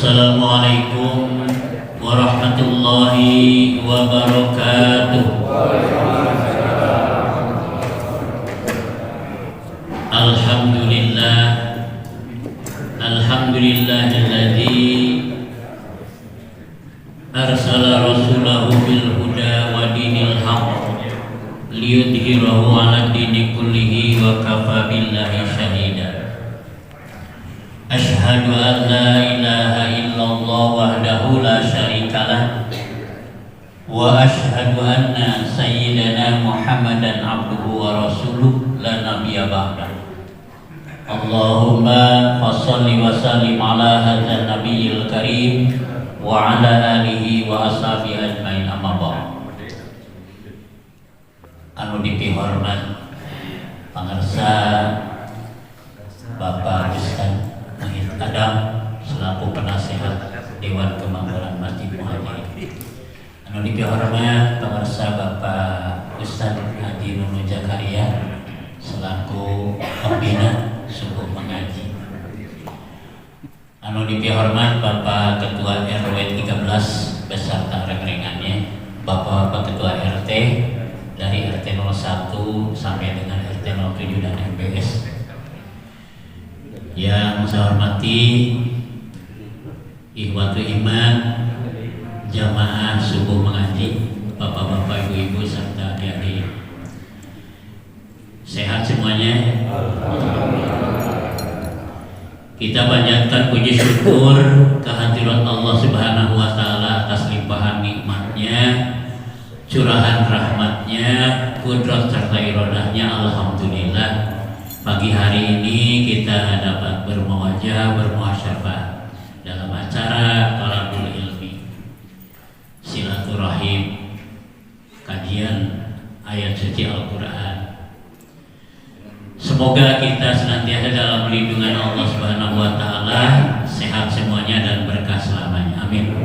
Assalamualaikum warahmatullahi wabarakatuh. Alhamdulillah, alhamdulillahilladzi arsala rasulahu bil huda wa dinil haqq liyudhhirahu 'ala dini kullihi wa kafa billahi shahida. Asyhadu an la ilaha illallah wahdahu la syarikalah wa asyhadu anna sayyidana Muhammadan abduhu wa rasuluh la nabiyya ba'dah. Allahumma fasholli wa sallim ala hadzal nabiyil karim wa ala alihi wa ashabihi ajmain, amma ba'd. Anu dipihormat pangarsa Bapak Ustaz Mahid Adam selaku penasehat Dewan Kemakmuran Masjid Muhajirin. Anu dipihormat pangarsa Bapak Ustaz Haji Nunu Zakaria selaku pembina suku mengaji. Anu dipihormat Bapak Ketua RW 13 beserta rengrengannya, Bapak Ketua RT dari RT 01 sampai dengan RT 07 dan MBS. Yang saya hormati ikhwatul iman, jamaah subuh mengaji, bapak-bapak, ibu-ibu serta adik-adik. Sehat semuanya? Kita panjatkan puji syukur kehadirat Allah Subhanahu wa taala atas limpahan nikmatnya, curahan rahmatnya, kudrat serta iradahnya. Alhamdulillah, pagi hari ini kita dapat bermuajah, bermuasyafah dalam acara Talabul Ilmi, silaturahim, kajian ayat suci Al-Quran. Semoga kita senantiasa dalam lindungan Allah Subhanahu wa taala, sehat semuanya dan berkah selamanya. Amin.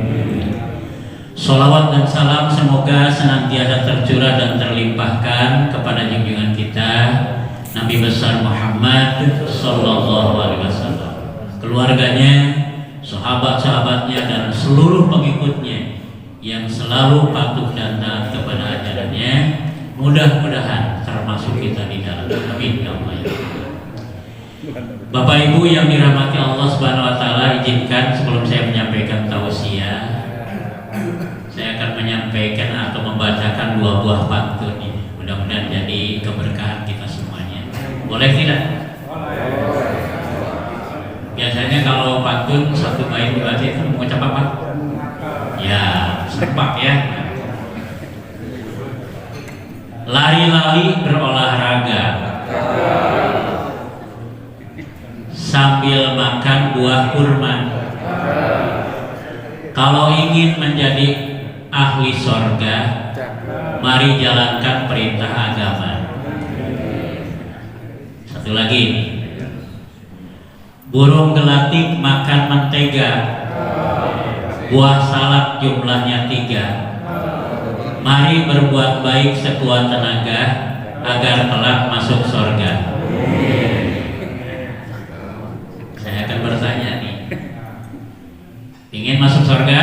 Sholawat dan salam semoga senantiasa tercurah dan terlimpahkan kepada junjungan kita Nabi besar Muhammad sallallahu alaihi wasallam, keluarganya, sahabat-sahabatnya dan seluruh pengikutnya yang selalu patuh dan taat kepada ajarannya. Mudah-mudahan termasuk kita di dalam. Amin ya Allah. Bapak Ibu yang dirahmati Allah Subhanahu wa taala, izinkan sebelum saya menyampaikan tausiah, saya akan menyampaikan atau membacakan dua buah pantun ini. Mudah-mudahan jadi keberkahan kita semuanya. Boleh tidak? Biasanya kalau pantun satu bait dibaca itu mengucap apa? Ya, serpak ya. Lari-lari berolahraga sambil makan buah kurma. Kalau ingin menjadi ahli sorga, mari jalankan perintah agama. Satu lagi, burung gelatik makan mentega, buah salak jumlahnya 3. Mari berbuat baik sekuat tenaga agar kelak masuk sorga. Saya akan bertanya nih, ingin masuk sorga?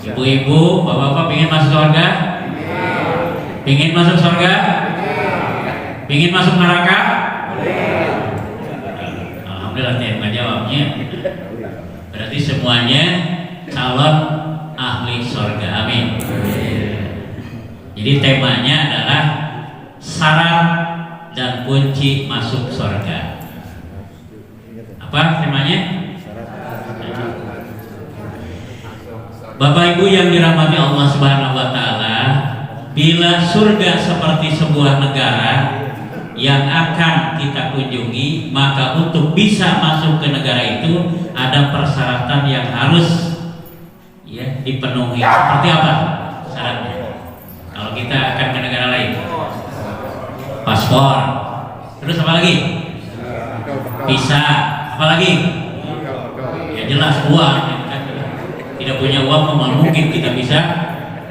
Ibu-ibu, bapak-bapak ingin masuk sorga? Ingin masuk sorga? Ingin masuk neraka? Alhamdulillah dia jawabnya. Berarti semuanya calon ahli sorga. Amin. Jadi temanya adalah syarat dan kunci masuk sorga. Apa temanya? Bapak Ibu yang dirahmati Allah Subhanahu wa taala, bila surga seperti sebuah negara yang akan kita kunjungi, maka untuk bisa masuk ke negara itu ada persyaratan yang harus ya dipenuhi. Seperti apa syaratnya? Kalau kita akan ke negara lain, paspor, terus apa lagi? Visa, apa lagi? Ya jelas uang. Tidak punya uang, mana mungkin kita bisa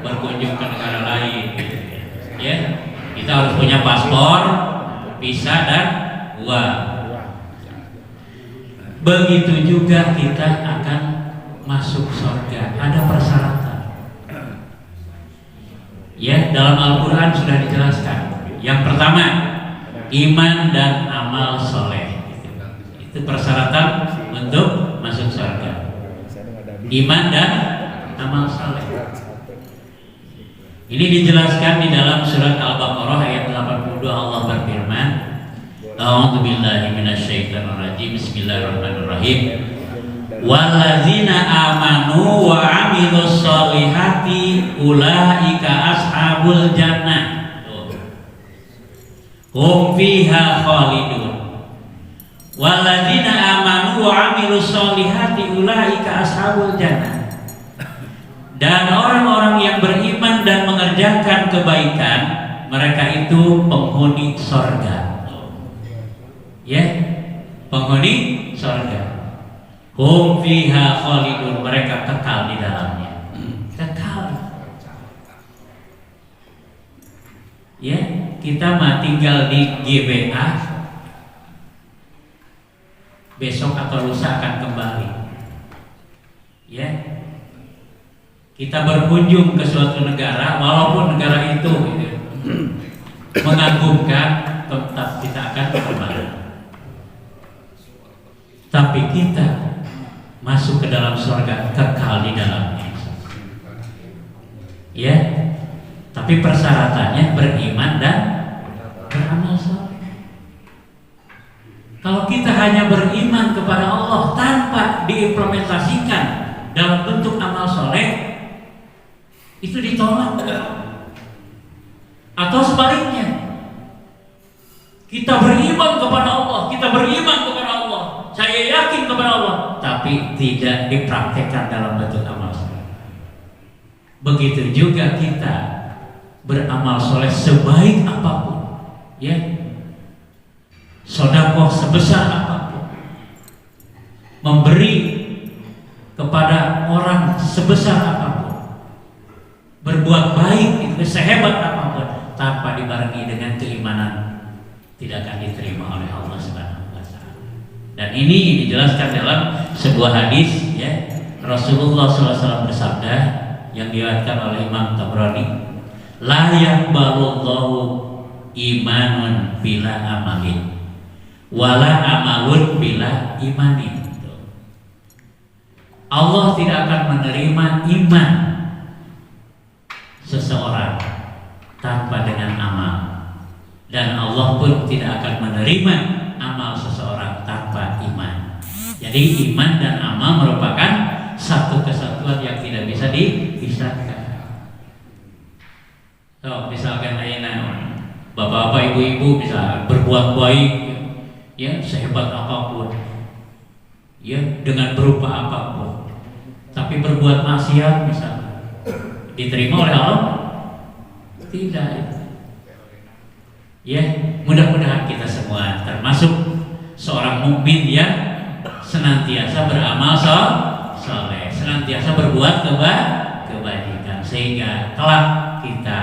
berkunjung ke negara lain? Ya, kita harus punya paspor, visa dan uang. begitu juga kita akan masuk surga. Ada persyaratan. Ya, dalam Al-Quran sudah dijelaskan. Yang pertama, iman dan amal soleh. Itu persyaratan untuk masuk surga. Iman dan amal soleh. Ini dijelaskan di dalam surat Al-Baqarah ayat 82. Allah berfirman, A'udzubillahi minasyaitonirrajim. Bismillahirrahmanirrahim. Wallazina amanu wa amilus solihati ulaika ashabul jannah hum fiha khalidun. Walladzina amanu wa amilus solihati ulaika ashabul jannah. Dan orang-orang yang beriman dan mengerjakan kebaikan, mereka itu penghuni surga. Ya, penghuni surga. Hum fiha khalidun, mereka kekal di dalamnya. Kekal. Ya, kita mah tinggal di GBA, besok atau lusa akan kembali. Ya, kita berkunjung ke suatu negara, walaupun negara itu mengagumkan, tetap kita akan kembali. Tapi kita masuk ke dalam surga, kekal di dalamnya. Ya, tapi persyaratannya beriman dan beramal saleh. Kalau kita hanya beriman kepada Allah tanpa diimplementasikan dalam bentuk amal soleh, itu ditolak. Atau sebaliknya, kita beriman kepada Allah, kita beriman kepada Allah, saya yakin kepada Allah, tapi tidak dipraktekkan dalam bentuk amal soleh. Begitu juga kita beramal soleh sebaik apapun, ya, sedekah sebesar apapun, memberi kepada orang sebesar apapun, berbuat baik itu sehebat apapun, tanpa dibarengi dengan keimanan, tidak akan diterima oleh Allah Subhanahu wa taala. Dan ini dijelaskan dalam sebuah hadis, ya. Rasulullah SAW bersabda yang diriwayatkan oleh Imam Tabrani, la yaqbalullahu imanun bila amalin wala amalun bila imanin. Allah tidak akan menerima iman seseorang tanpa dengan amal, dan Allah pun tidak akan menerima amal seseorang tanpa iman. Jadi iman dan amal merupakan satu kesatuan yang tidak bisa dipisahkan. So, misalkan ayeuna bapak-bapak, ibu-ibu bisa berbuat baik, ya, sehebat apapun, ya, dengan berupa apapun, tapi berbuat maksiat misalnya, diterima oleh Allah? Tidak. Ya, mudah-mudahan kita semua termasuk seorang mukmin yang senantiasa beramal soleh, senantiasa berbuat kebajikan, sehingga kelak kita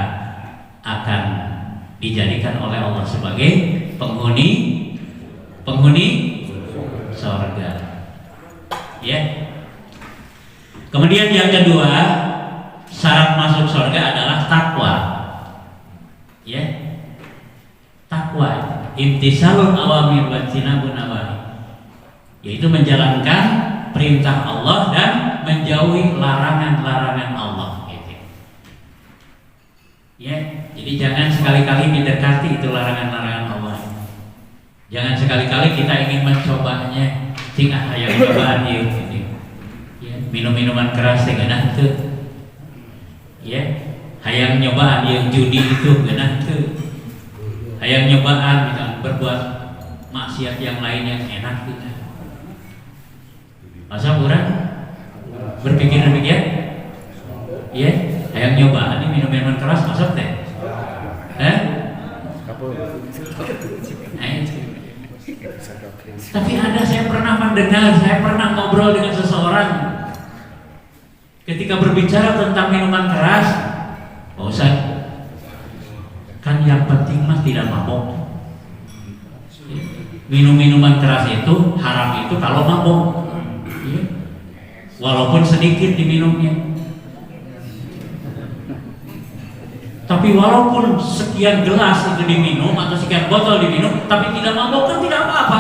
akan dijadikan oleh Allah sebagai penghuni surga. Ya. Kemudian yang kedua, syarat masuk surga adalah takwa. Ya. Takwa, imtisalul awamir wa jinabun nawahi, yaitu menjalankan perintah Allah dan menjauhi larangan-larangan Allah. Gitu. Ya, jadi jangan sekali-kali mendekati itu larangan-larangan Allah. Jangan sekali-kali kita ingin mencobanya, sing hayang cobaan ieu gitu. Ya, minum-minuman keras teh geunah teu. Ya, hayang nyobaan ieu judi itu geunah teu. Hayang nyobaan misalnya berbuat maksiat yang lain yang enak gitu. Masa kurang berpikir demikian? Ya, hayang nyobaan ini minum-minuman keras masuk teh. Tapi saya pernah mendengar, saya pernah ngobrol dengan seseorang ketika berbicara tentang minuman keras. Pak Ustaz, kan yang penting mah tidak mabok. Minum-minuman keras itu haram itu kalau mabuk, ya. Walaupun sedikit diminumnya. Tapi walaupun sekian gelas itu diminum atau sekian botol diminum, tapi tidak mabuk kan tidak apa-apa.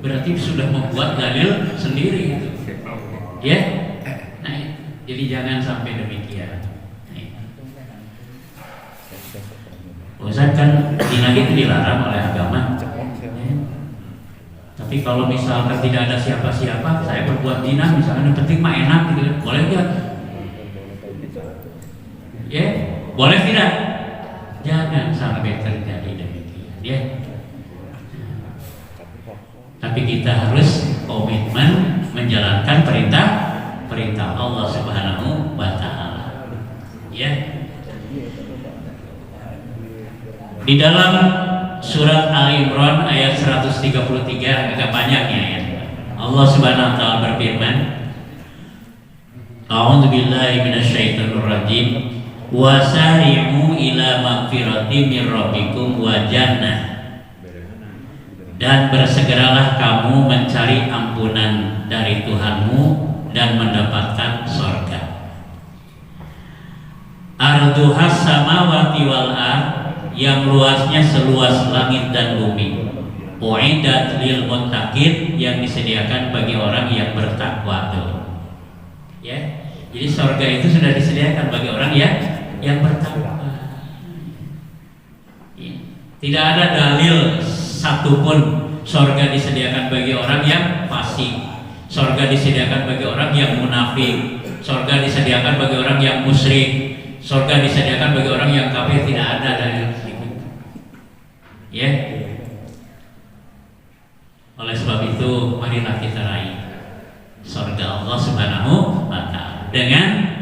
Berarti sudah membuat dalil sendiri itu. Ya. Nah, jadi jangan sampai demikian. Ustaz kan zina itu dilarang oleh agama. Tapi kalau misalkan tidak ada siapa-siapa, saya berbuat zina, misalkan yang penting mah enak gitu, boleh nggak? Ya, boleh tidak? Jangan sampai terjadi demikian. Ya. Tapi kita harus komitmen menjalankan perintah Allah Subhanahu wa Ta'ala. Ya. Di dalam surat Ali Imran ayat 133 agak panjangnya ya. Allah Subhanahu wa Ta'ala berfirman, A'udzu billahi minasyaitonir rajim. Wasari'u ila magfiratin min rabbikum wa jannah. Dan bersegeralah kamu mencari ampunan dari Tuhanmu dan mendapatkan surga. Arduhas samawati wal ardh, yang luasnya seluas langit dan bumi. Uiddat lil muttaqin, yang disediakan bagi orang yang bertakwa tuh. Ya. Jadi surga itu sudah disediakan bagi orang yang bertakwa. Ya. Tidak ada dalil satupun surga disediakan bagi orang yang fasik, surga disediakan bagi orang yang munafik, surga disediakan bagi orang yang musyrik, surga disediakan bagi orang yang kafir. Tidak ada dalil. Ya. Oleh sebab itu marilah kita raih surga Allah Subhanahu wa Ta'ala dengan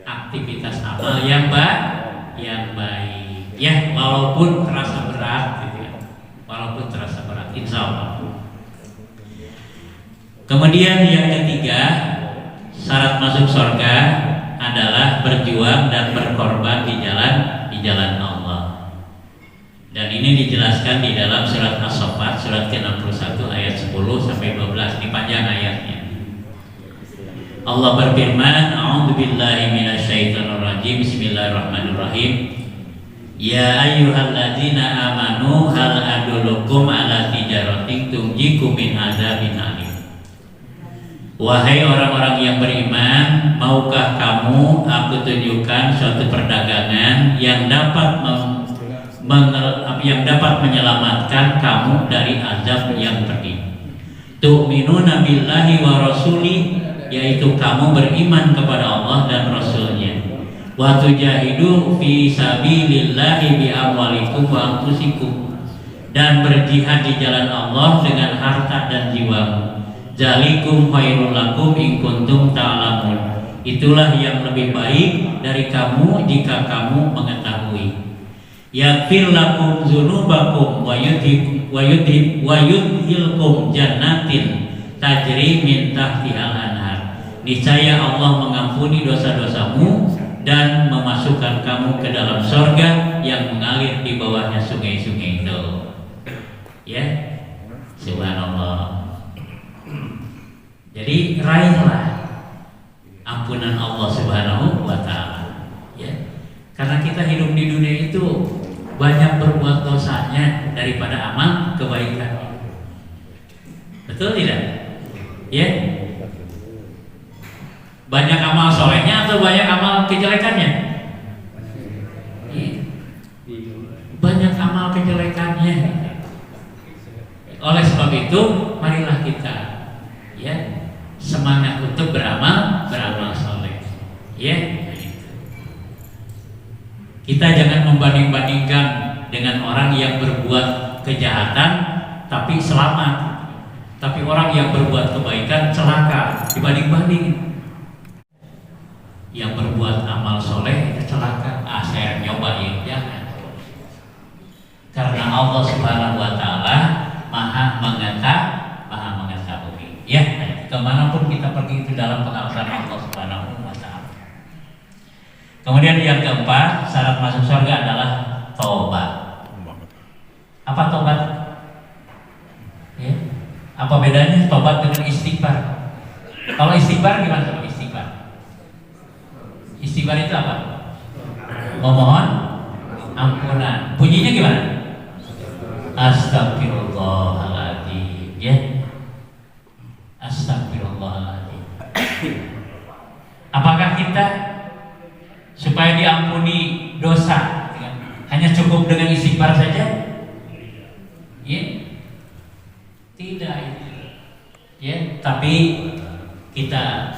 aktivitas amal yang baik. Ya, walaupun terasa berat gitu ya. Walaupun terasa berat, insya Allah. Kemudian yang ketiga, syarat masuk surga adalah berjuang dan berkorban di jalan Allah. Dan ini dijelaskan di dalam surat As-Saffat surat ke-61 ayat 10 sampai 12. Ini panjang ayatnya. Allah berfirman, A'udzu billahi minasyaitonir rajim. Bismillahirrahmanirrahim. Ya ayyuhalladzina amanu hal adullukum ala tijaratin tunjikum min adzabin alim. Wahai orang-orang yang beriman, maukah kamu aku tunjukkan suatu perdagangan yang dapat menyelamatkan kamu dari azab yang pedih. Tu'minuna billahi wa rasuli, yaitu kamu beriman kepada Allah dan Rasulnya. Wa tujahidu fi sabilillahi bi amwalikum wa anfusikum, dan berjihad di jalan Allah dengan harta dan jiwamu. Zalikum khairul lakum in kuntum ta'lamun. Itulah yang lebih baik dari kamu jika kamu mengetahui. Yaghfir lakum dzunubakum wa yudkhilkum jannatin tajri min tahtihal anhar. Niscaya Allah mengampuni dosa-dosamu dan memasukkan kamu ke dalam surga yang mengalir di bawahnya sungai-sungai itu. Ya, subhanallah. Jadi raihlah ampunan Allah Subhanahu wa Ta'ala. Ya, karena kita hidup di dunia itu banyak berbuat dosanya daripada amal kebaikan. Betul tidak? Ya. Banyak amal solehnya atau banyak amal kejelekannya? Ya. Banyak amal kejelekannya. Oleh sebab itu, marilah kita semangat untuk beramal soleh. Ya. Kita jangan membanding-bandingkan dengan orang yang berbuat kejahatan tapi selamat, tapi orang yang berbuat kebaikan celaka. Dibanding-banding. Yang berbuat amal soleh celaka, saya nyobain, jangan. Karena Allah Subhanahu wa Ta'ala maha mengetahui. Ya, kemanapun kita pergi itu dalam pengawasan Allah Subhanahu wa Ta'ala. Kemudian yang keempat, syarat masuk surga adalah taubat. Apa taubat? Apa bedanya tobat dengan istighfar? Kalau istighfar gimana kalau istighfar? Istighfar itu apa? Memohon ampunan. Bunyinya gimana? Astagfirullahaladzim, ya. Astagfirullahaladzim. Apakah kita supaya diampuni dosa hanya cukup dengan istighfar saja? Ya, tidak. Ya, tapi kita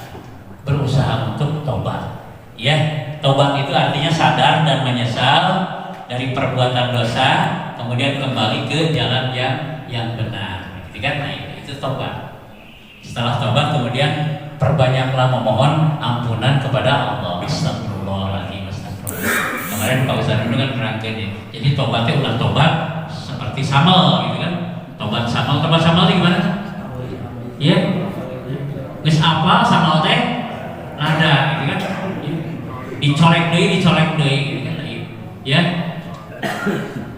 berusaha untuk tobat. Ya, tobat itu artinya sadar dan menyesal dari perbuatan dosa, kemudian kembali ke jalan yang benar. Gitu kan? Nah, itu tobat. Setelah tobat kemudian perbanyaklah memohon ampunan kepada Allah. Astagfirullahaladzim, astagfirullah. Kemarin Pak Ustadz dulu kan merangkai ya. Jadi tobatnya ulah tobat seperti samal gitu kan. Tobat samal itu gimana kan? Ya, wis apa samal teh nada gitu kan. Dicolek deui gitu kan. Ya.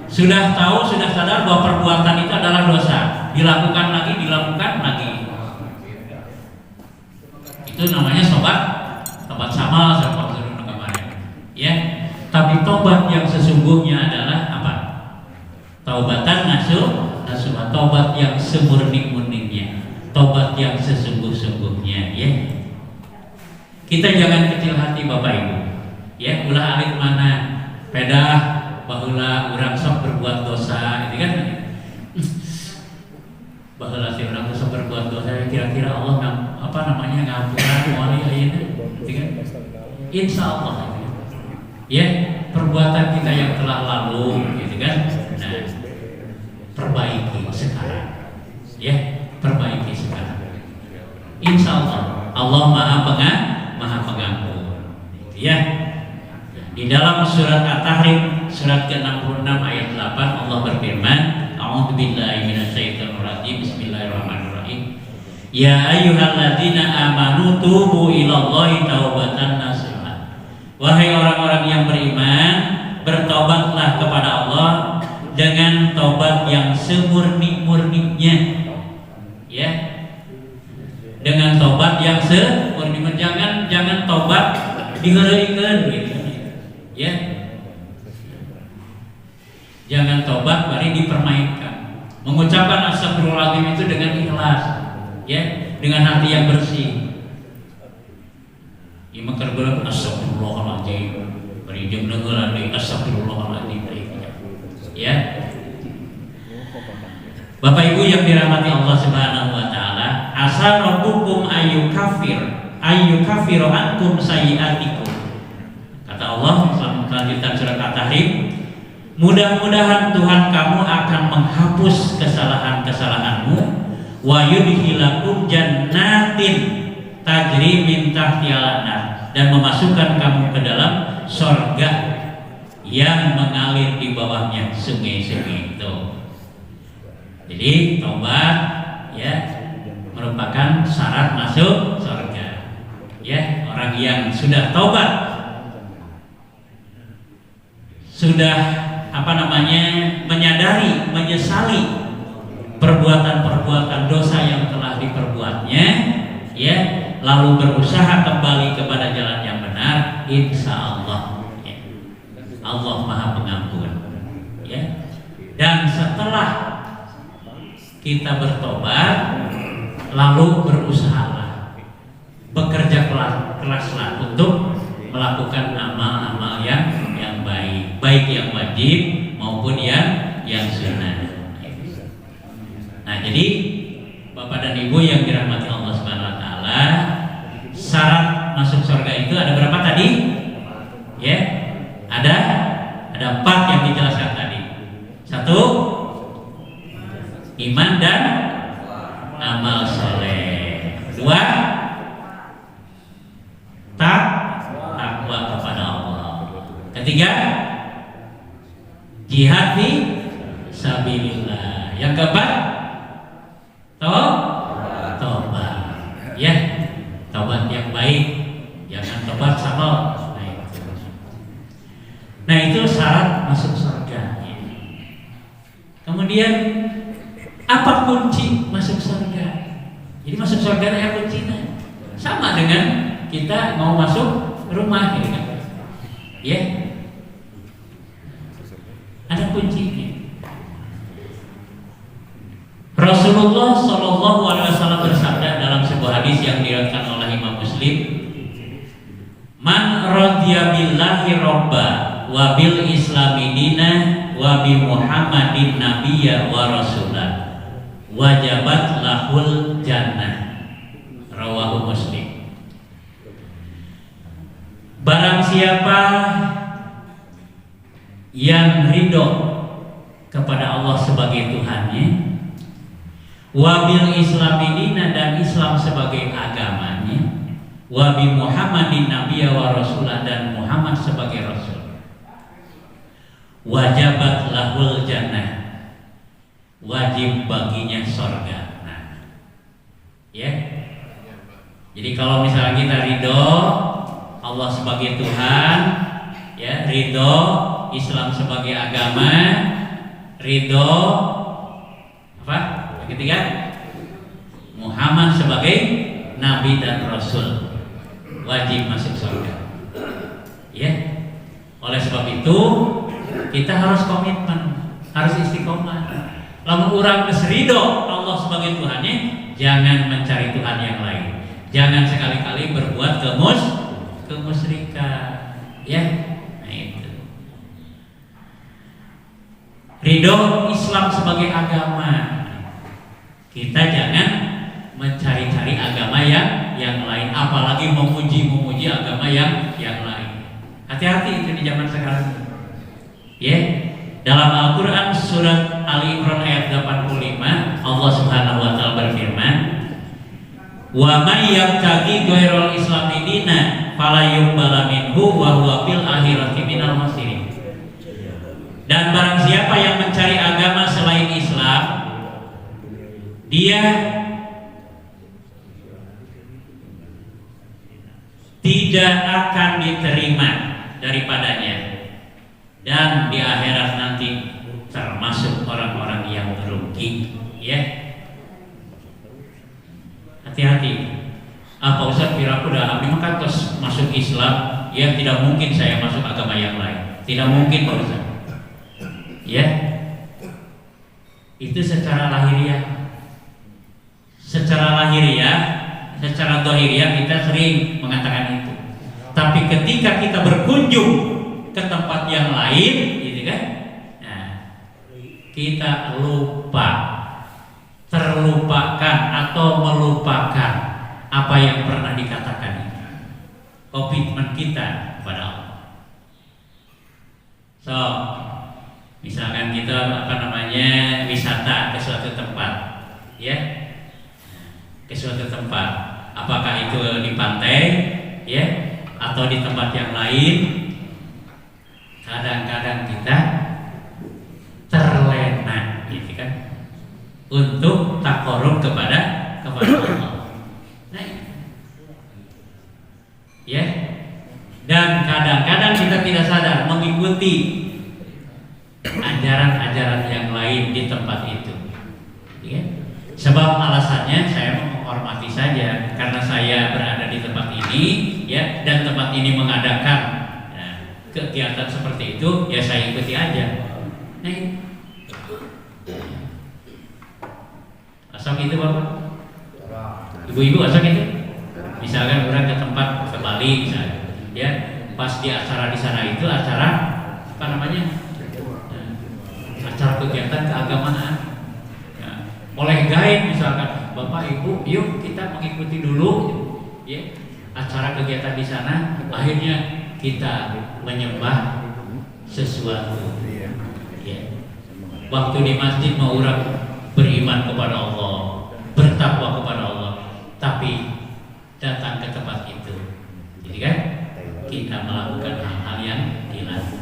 Sudah tahu, sudah sadar bahwa perbuatan itu adalah dosa. Dilakukan lagi. Itu namanya tobat samal seperti dulu kemarin. Ya. Tapi tobat yang sesungguhnya adalah apa? Taubatan nasuha, tobat yang semurni-murninya, tobat yang sesungguh-sungguhnya, ya. Kita jangan kecil hati Bapak Ibu. Ya, ulah alik mana pedah baheula urang sok berbuat dosa, gitu kan? Baheula si urang sok berbuat dosa, kira-kira Allah ngampunan wali ayeuna, gitu kan? Insyaallah. Ya, perbuatan kita yang telah lalu, gitu kan? Nah, perbaiki sekarang. Ya, perbaiki sekarang. Insya Allah Maha Pengampun. Ya. Di dalam surat At-Tahrim surat ke-66 ayat 8 Allah berfirman, A'udzubillahi minasyaitonir rajim. Bismillahirrahmanirrahim. Ya ayyuhalladzina amanu tubu ilallahi taubatan nasuha. Wahai orang-orang yang beriman, bertobatlah kepada Allah dengan tobat yang semurni-murninya. Ya. Dengan tobat yang semurni-murninya. Jangan tobat diheureuikeun gitu. Ya. Jangan tobat bari dipermainkan. Mengucapkan astagfirullahaladzim itu dengan ikhlas, ya, dengan hati yang bersih. Ieu mah keur astagfirullahaladzim, bari jeung neueulan deui astagfirullahaladzim. Ya. Bapak Ibu yang dirahmati Allah Subhanahu wa taala, asa rabbukum ayyukaffiru ankum sayyi'atikum. Kata Allah melanjutkan surat At-Tahrim, mudah-mudahan Tuhan kamu akan menghapus kesalahan-kesalahanmu, wa yudkhilakum jannatin tajri min tahtihal anhar, dan memasukkan kamu ke dalam surga yang mengalir di bawahnya sungai-sungai itu. Jadi taubat, ya, merupakan syarat masuk surga. Ya, orang yang sudah taubat, sudah menyadari, menyesali perbuatan-perbuatan dosa yang telah diperbuatnya, ya, lalu berusaha kembali kepada jalan yang benar, insya Allah, ya, Allah Maha Pengampun. Ya. Dan setelah kita bertobat, lalu berusahalah, bekerja keraslah untuk melakukan amal-amal yang baik yang wajib maupun yang sunnah. Nah, jadi Bapak dan Ibu yang dirahmati Allah Subhanahu wa taala, syarat masuk surga itu ada berapa tadi? Ya. Ada 4 yang dijelaskan tadi. 1, iman dan amal soleh. 2, takwa kepada Allah. 3, jihad fi sabilillah. Yang keempat, tobat. Ya, tobat yang baik, jangan tobat samal. Nah, itu syarat masuk surga. Kemudian apa kunci masuk surga? Jadi masuk surga ada kuncinya. Sama dengan kita mau masuk rumah gitu kan. Ya. Ada kuncinya. Rasulullah Shallallahu Alaihi Wasallam bersabda dalam sebuah hadis yang diriwayatkan oleh Imam Muslim, "Man radiya billahi robba wa bil islami dina wa bi Muhammadin nabiyya wa rasulah wajabat lahul jannah." Rawahu Muslim. Barang siapa yang ridho kepada Allah sebagai Tuhannya, wabil islamidina dan Islam sebagai agamanya, wabi Muhammadin nabiyya wa rasulah dan Muhammad sebagai rasul, wajabat lahul jannah, wajib baginya sorga. Nah, ya. Jadi kalau misalnya kita ridho Allah sebagai Tuhan, ya, ridho Islam sebagai agama, ridho apa? Yang ketiga, Muhammad sebagai nabi dan rasul, wajib masuk surga. Ya. Oleh sebab itu kita harus komitmen, harus istiqomah. Lamun urang geus ridho Allah sebagai Tuhannya, jangan mencari Tuhan yang lain. Jangan sekali-kali berbuat kemusyrikan. Ya. Nah itu. Ridho Islam sebagai agama. Kita jangan mencari-cari agama yang lain, apalagi memuji agama yang lain. Hati-hati itu di zaman sekarang. Ya. Dalam Al-Qur'an surat Ali Imran ayat 85, Allah Subhanahu wa taala berfirman, "Wa may yabtaghi ghairal islami dina fala yuqbala minhu wa huwa fil akhirati minal khasirin." Dan barang siapa yang mencari agama selain Islam, dia tidak akan diterima daripadanya, dan di akhirat nanti termasuk orang-orang yang merugi. Ya, hati-hati. Apa Ustaz piraku dah abdi mah terus masuk Islam, ya tidak mungkin saya masuk agama yang lain. Tidak mungkin Pak Ustaz. Ya, itu secara lahiriah. Secara dohiriah kita sering mengatakan itu. Tapi ketika kita berkunjung ke tempat yang lain, gitu kan? Nah, kita terlupakan atau melupakan apa yang pernah dikatakan itu. Komitmen kita kepada Allah. So, misalkan kita wisata ke suatu tempat, ya, ke suatu tempat, apakah itu di pantai, ya, atau di tempat yang lain, kadang-kadang kita terlena, gitu kan, untuk takorup kepada Allah. Nah, ya, dan kadang-kadang kita tidak sadar mengikuti ajaran-ajaran yang lain di tempat itu, ya. Sebab alasannya saya menghormati saja, karena saya berada di tempat ini, ya, dan tempat ini mengadakan kegiatan seperti itu, ya saya ikuti aja. Nah, asal itu Bapak, ibu-ibu asal itu, misalkan orang ke tempat ke Bali misalnya, ya, pas di acara di sana itu acara apa namanya? Acara kegiatan keagamaan, ya, oleh guide misalkan, Bapak Ibu, yuk kita mengikuti dulu, ya, acara kegiatan di sana. Akhirnya kita menyembah sesuatu, ya. Waktu di masjid mau orang beriman kepada Allah, bertakwa kepada Allah, tapi datang ke tempat itu, jadi kan kita melakukan hal-hal yang dilarang.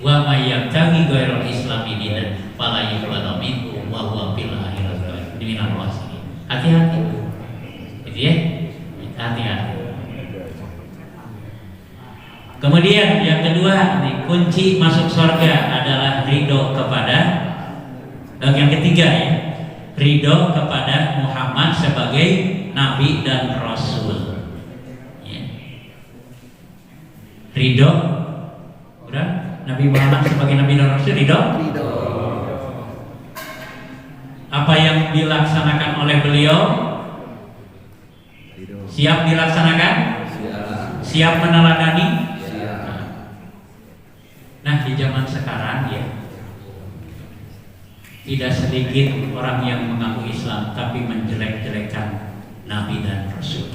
Wa may yabtaghi ghairal islami dinan fala yuqbalu minhu wa huwa fil akhirati minal khasirin. Hati-hati. Gitu ya. Hati-hati. Kemudian yang kedua, nih, kunci masuk surga adalah ridho kepada yang ketiga, ya. ridho kepada Muhammad sebagai Nabi dan Rasul. Ya. Ridho, udah Nabi Muhammad sebagai Nabi dan Rasul, ridho. Apa yang dilaksanakan oleh beliau siap dilaksanakan, siap meneladani. Nah, di zaman sekarang ya, tidak sedikit orang yang mengaku Islam tapi menjelek-jelekan Nabi dan Rasul.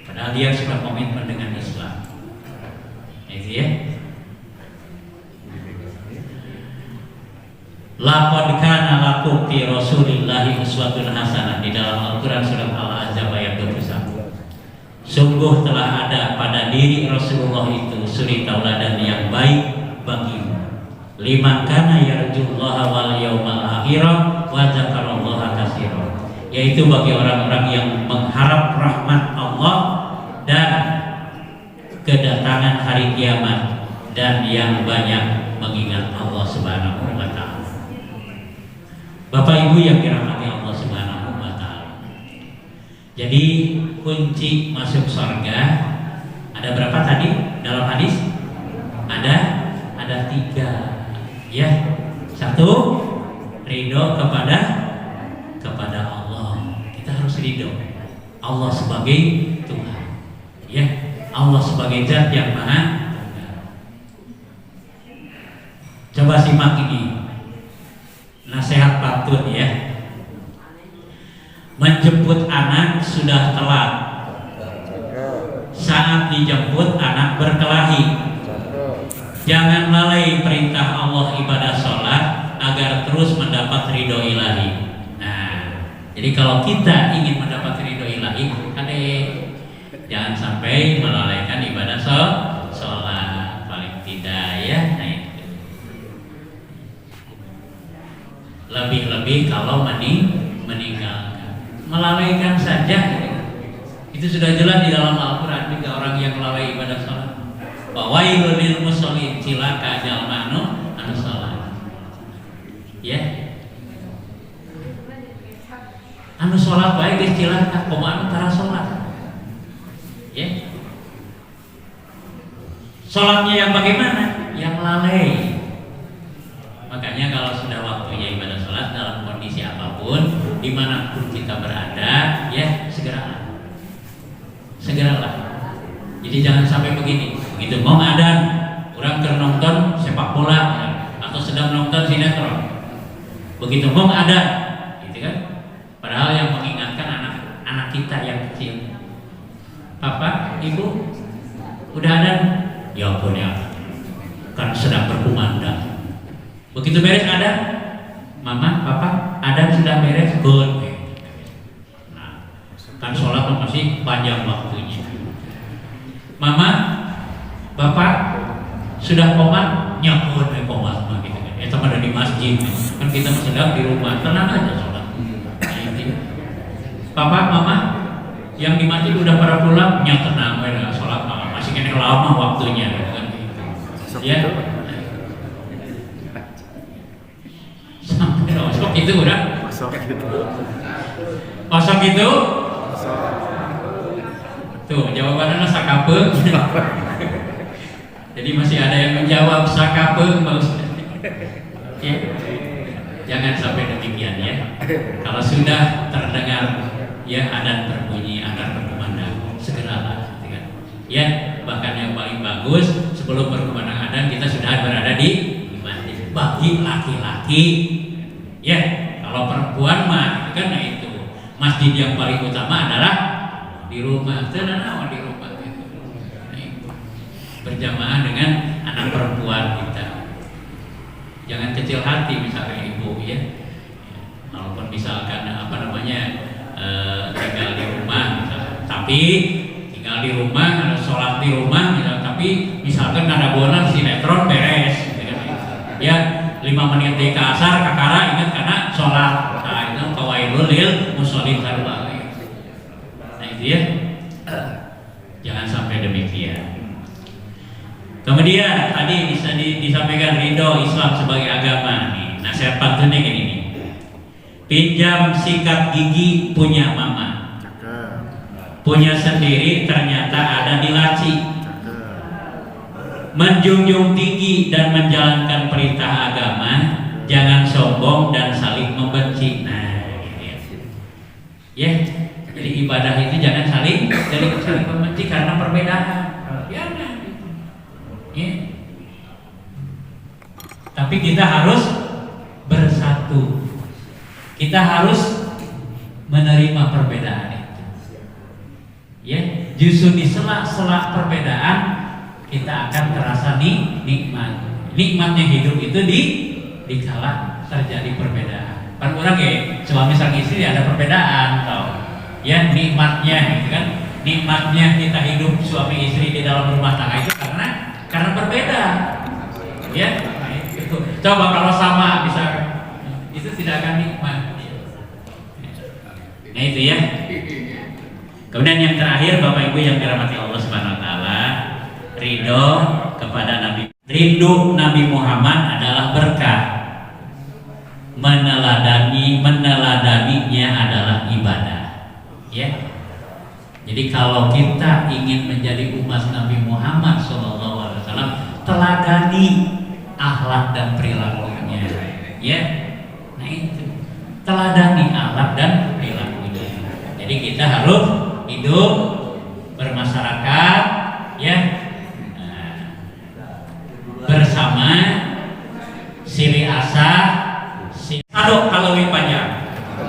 Padahal dia sudah komitmen dengan Islam. Itu ya. Laqad kana lakum fi Rasulillahi uswatun hasanah, di dalam Al-Qur'an surat Al-Ahzab ayat 21. Sungguh telah ada pada diri Rasulullah itu suri tauladan yang baik bagimu. Liman kana yarjullaha wal yaumal akhir wa dzakarallaha katsiran, yaitu bagi orang-orang yang mengharap rahmat Allah dan kedatangan hari kiamat dan yang banyak mengingat Allah Subhanahu wa taala. Bapak Ibu yang dirahmati Allah Subhanahu wa taala. Jadi kunci masuk surga ada berapa tadi dalam hadis? Ada 3. Ya. 1, ridho kepada Allah. Kita harus ridho Allah sebagai Tuhan. Ya, Allah sebagai zat yang maha. Coba simak ini. Nasihat patut ya. Menjemput anak sudah telat. Saat dijemput anak berkelahi. Jangan lalai perintah Allah ibadah sholat agar terus mendapat ridho ilahi. Nah, jadi kalau kita ingin mendapat ridho ilahi, jangan sampai melalaikan ibadah sholat paling tidak ya. Nah, itu. Lebih-lebih kalau meninggalkan, melalaikan saja. Itu sudah jelas di dalam Al-Quran juga orang yang melalai ibadah sholat. Wailul lil musallin, cilaka jalma anu salat. Ya. Anu salat bae geus cilaka, kumaha anu tara salat. Ya. Salatnya yang bagaimana? Yang lalai. Makanya kalau sudah waktunya ibadah salat dalam kondisi apapun, dimanapun kita berada, ya segeralah. Jadi jangan sampai begini. Begitu mau adzan, orang nonton sepak bola ya, atau sedang nonton sinetron. Begitu mau adzan, gitu kan? Padahal yang mengingatkan anak kita yang kecil. Papa, Ibu, udah adzan? Ya ampun ya, kan sedang berkumandang. Begitu beres adzan, Mama, Papa, adzan sudah beres? Good. Nah, kan sholat masih panjang waktunya. Mama, Bapak sudah komat? Nyakut komat gitu kan. Itu ada di masjid. Kan kita sedang di rumah, tenang aja sholat. Papa, Mama, yang di masjid udah pada pulang? Nya tenang, sholat masih kena lama waktunya gitu kan. Ya. Sampai osok itu udah. Osok itu? Tuh, jawabannya sakapeung. Jadi masih ada yang menjawab sakapeung, Pak Ustaz. Ya. Jangan sampai demikian ya. Kalau sudah terdengar ya adzan berbunyi, adzan berkumandang, segeralah. Ya, bahkan yang paling bagus sebelum berkumandang adzan kita sudah berada di masjid. Bagi laki-laki, ya. Kalau perempuan mah kan itu masjid yang paling utama adalah di rumah, tenang di rumah gitu. Berjamaah dengan anak perempuan kita. Jangan kecil hati misalnya ibu ya. Walaupun misalkan tinggal di rumah misalnya. Tapi tinggal di rumah, sholat di rumah misalnya. Tapi misalkan ada bola sinetron beres gitu. Ya 5 menit di asar kakara ingat karena sholat. Nah itu kawailul lil musallin sarua. Ya, jangan sampai demikian. Kemudian tadi bisa disampaikan ridho Islam sebagai agama nih. Nasihat pantunnya gini nih. Pinjam sikat gigi punya mama, punya sendiri ternyata ada di laci. Menjunjung tinggi dan menjalankan perintah agama, jangan sombong dan saling membenci. Nah, ya, jadi ibadah itu jangan saling membenci karena perbedaan. Ya, ya. Tapi kita harus bersatu. Kita harus menerima perbedaan itu. Ya, justru di sela-sela perbedaan kita akan terasa nikmat. Nikmatnya hidup itu di kala terjadi perbedaan. Kan orang ya, suami sang istri ada perbedaan, tau? Ya, nikmatnya gitu kan. Nikmatnya kita hidup suami istri di dalam rumah tangga itu karena berbeda. Ya, itu. Coba kalau sama bisa, itu tidak akan nikmat. Nah itu ya. Kemudian yang terakhir, Bapak Ibu yang dirahmati Allah Subhanahu Wa Taala, ridho kepada Nabi. Rindu Nabi Muhammad adalah berkah. Meneladaninya adalah ibadah. Ya. Jadi kalau kita ingin menjadi umat Nabi Muhammad SAW, teladani akhlak dan perilakunya. Ya. Nah itu. Teladani akhlak dan perilakunya. Jadi kita harus hidup bermasyarakat, ya. Bersama siri asa aduh kalau panjang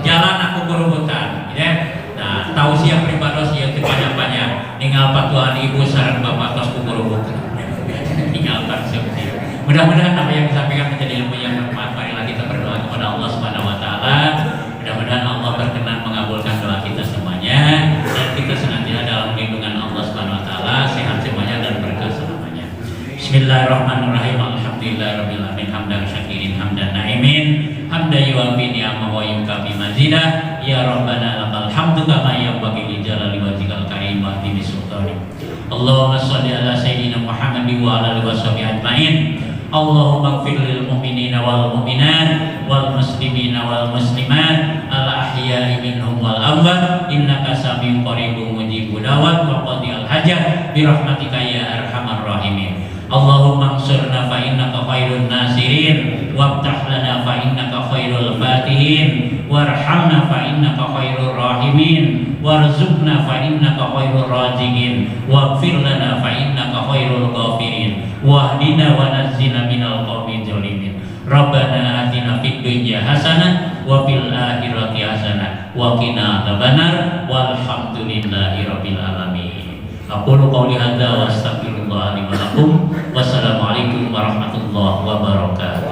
jalan aku berubutan ya. Nah tahu siap pribadi siap banyak tinggal patuhan ibu sarang bapak tos berubutan tinggalkan siap. Mudah-mudahan apa yang disampaikan menjadi ilmu yang bermanfaat. Marilah kita berdoa kepada Allah Subhanahu Wa Taala. Mudah-mudahan Allah berkenan mengabulkan doa kita semuanya dan kita senantiasa dalam lindungan Allah Subhanahu Wa Taala, sehat semuanya dan berkah selamanya. Bismillahirrahmanirrahim. Alhamdulillahirabbil alamin hamdan syakirin hamdan naimin hamdan yuwafi ni'amahu wa yukafi mazidah. Ya Rabbana lakal hamdu kama yanbaghi li jalali wajhikal karim wa bi sultani. Allahumma shalli ala sayyidina Muhammadin wa ala alihi washabihi ajmain. Allahumma ighfir lil mu'minina wal mu'minat wal muslimina wal muslimat al ahya'i minhum wal amwat innaka samiun qaribun mujibud da'wat wa qadiyal hajat bi rahmatika ya arhamar rahimin. Allahumma ansurna fa innaka khairun nasirin wabtah lana fa innaka khairul fatihin warhamna fa innaka khairur rahimin warzuqna fa innaka khairur raziqin waghfir lana fa innaka khairul ghafirin wahdina wa nazzina minal qawmi zalimin. Rabbana atina fid dunya hasanah wa fil akhirati hasanah wa qina adzabannar walhamdulillahi rabbil alamin. Aqulu qawli hadza wa astaghfirullah li wa lakum. Wassalamualaikum warahmatullahi wabarakatuh.